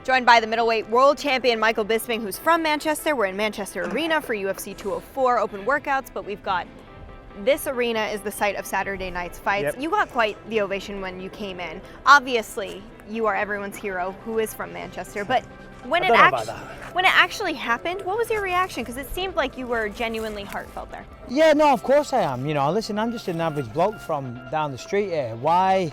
Joined by the middleweight world champion Michael Bisping, who's from Manchester. We're in Manchester Arena for UFC 204 open workouts, but we've got this arena is the site of Saturday night's fights. Yep. You got quite the ovation when you came in. Obviously, you are everyone's hero who is from Manchester, but when it actually happened, what was your reaction? Because it seemed like you were genuinely heartfelt there. Yeah, no, of course I am. You know, listen, I'm just an average bloke from down the street here. Why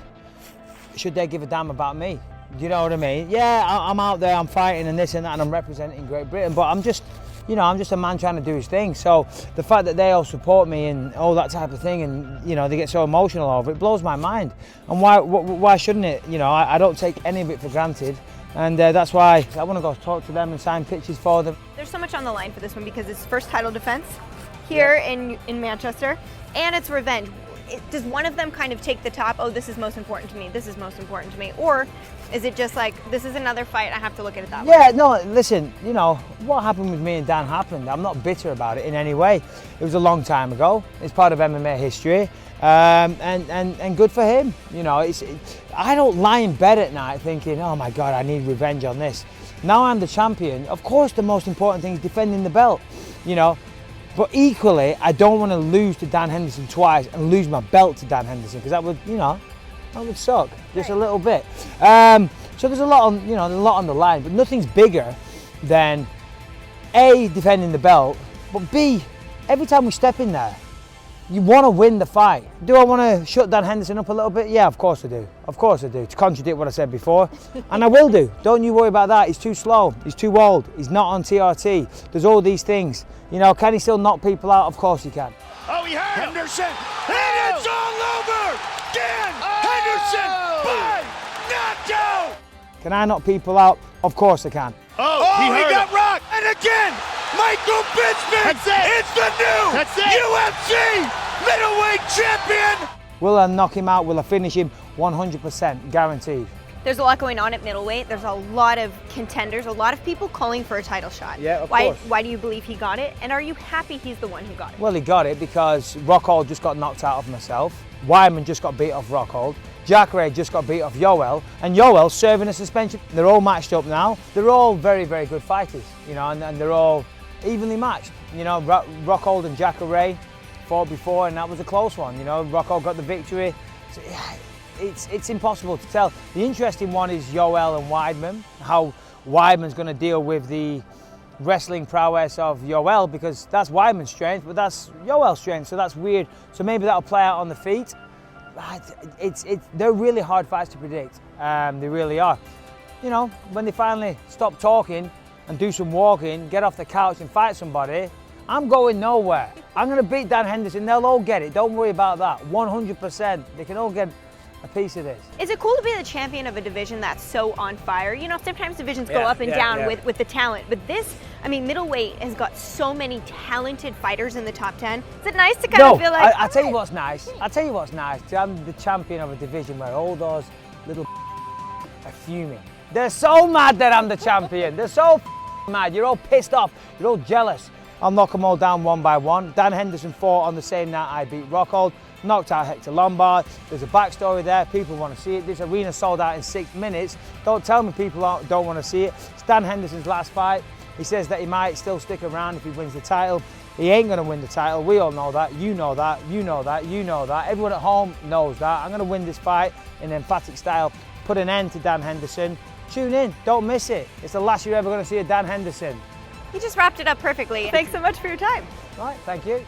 should they give a damn about me? Do you know what I mean? Yeah, I'm out there, I'm fighting and this and that, and I'm representing Great Britain, but I'm just, you know, I'm just a man trying to do his thing. So the fact that they all support me and all that type of thing, and you know, they get so emotional over it, blows my mind. And why shouldn't it? You know, I don't take any of it for granted, and that's why I want to go talk to them and sign pictures for them. There's so much on the line for this one because it's first title defense here in Manchester, and it's revenge. Does one of them kind of take the top? Oh, this is most important to me. This is most important to me, or is it just like, this is another fight, I have to look at it that way? Yeah, no, listen, you know, what happened with me and Dan happened. I'm not bitter about it in any way. It was a long time ago. It's part of MMA history, and good for him. You know, I don't lie in bed at night thinking, oh my God, I need revenge on this. Now I'm the champion. Of course, the most important thing is defending the belt, you know. But equally, I don't want to lose to Dan Henderson twice and lose my belt to Dan Henderson, because that would, you know, that would suck just a little bit. So there's a lot on, you know, there's a lot on the line, but nothing's bigger than A, defending the belt, but B, every time we step in there, you want to win the fight. Do I want to shut Dan Henderson up a little bit? Yeah, of course I do. Of course I do, to contradict what I said before. And I will do. Don't you worry about that. He's too slow. He's too old. He's not on TRT. There's all these things. You know, can he still knock people out? Of course he can. Oh, he hurt Henderson, and it's all over! Dan Henderson by knockout! Can I knock people out? Of course I can. He got rocked! And again, Michael Bisping is the new UFC middleweight champion! Will I knock him out? Will I finish him? 100% guaranteed. There's a lot going on at middleweight. There's a lot of contenders, a lot of people calling for a title shot. Yeah, of course. Why do you believe he got it? And are you happy he's the one who got it? Well, he got it because Rockhold just got knocked out of myself. Weidman just got beat off Rockhold. Jacare just got beat off Yoel. And Yoel's serving a suspension. They're all matched up now. They're all very, very good fighters, you know, and they're all evenly matched. You know, Rockhold and Jacare fought before, and that was a close one. You know, Rockhold got the victory. So, yeah, it's impossible to tell. The interesting one is Yoel and Weidman, how Weidman's going to deal with the wrestling prowess of Yoel, because that's Weidman's strength, but that's Yoel's strength, so that's weird. So maybe that'll play out on the feet. They're really hard fights to predict. They really are. You know, when they finally stop talking and do some walking, get off the couch and fight somebody, I'm going nowhere. I'm going to beat Dan Henderson. They'll all get it. Don't worry about that. 100%. They can all get a piece of this. Is it cool to be the champion of a division that's so on fire? You know, sometimes divisions go up and down with the talent, but this, I mean, middleweight has got so many talented fighters in the top 10. Is it nice to kind of feel like... I'll tell you what's nice. I'll tell you what's nice. I'm the champion of a division where all those little are fuming. They're so mad that I'm the champion. They're so mad. You're all pissed off. You're all jealous. I'll knock them all down one by one. Dan Henderson fought on the same night I beat Rockhold. Knocked out Hector Lombard. There's a backstory there. People want to see it. This arena sold out in 6 minutes. Don't tell me people don't want to see it. It's Dan Henderson's last fight. He says that he might still stick around if he wins the title. He ain't going to win the title. We all know that. You know that. You know that. You know that. Everyone at home knows that. I'm going to win this fight in emphatic style. Put an end to Dan Henderson. Tune in. Don't miss it. It's the last you're ever going to see of Dan Henderson. You just wrapped it up perfectly. Thanks so much for your time. Right. Thank you.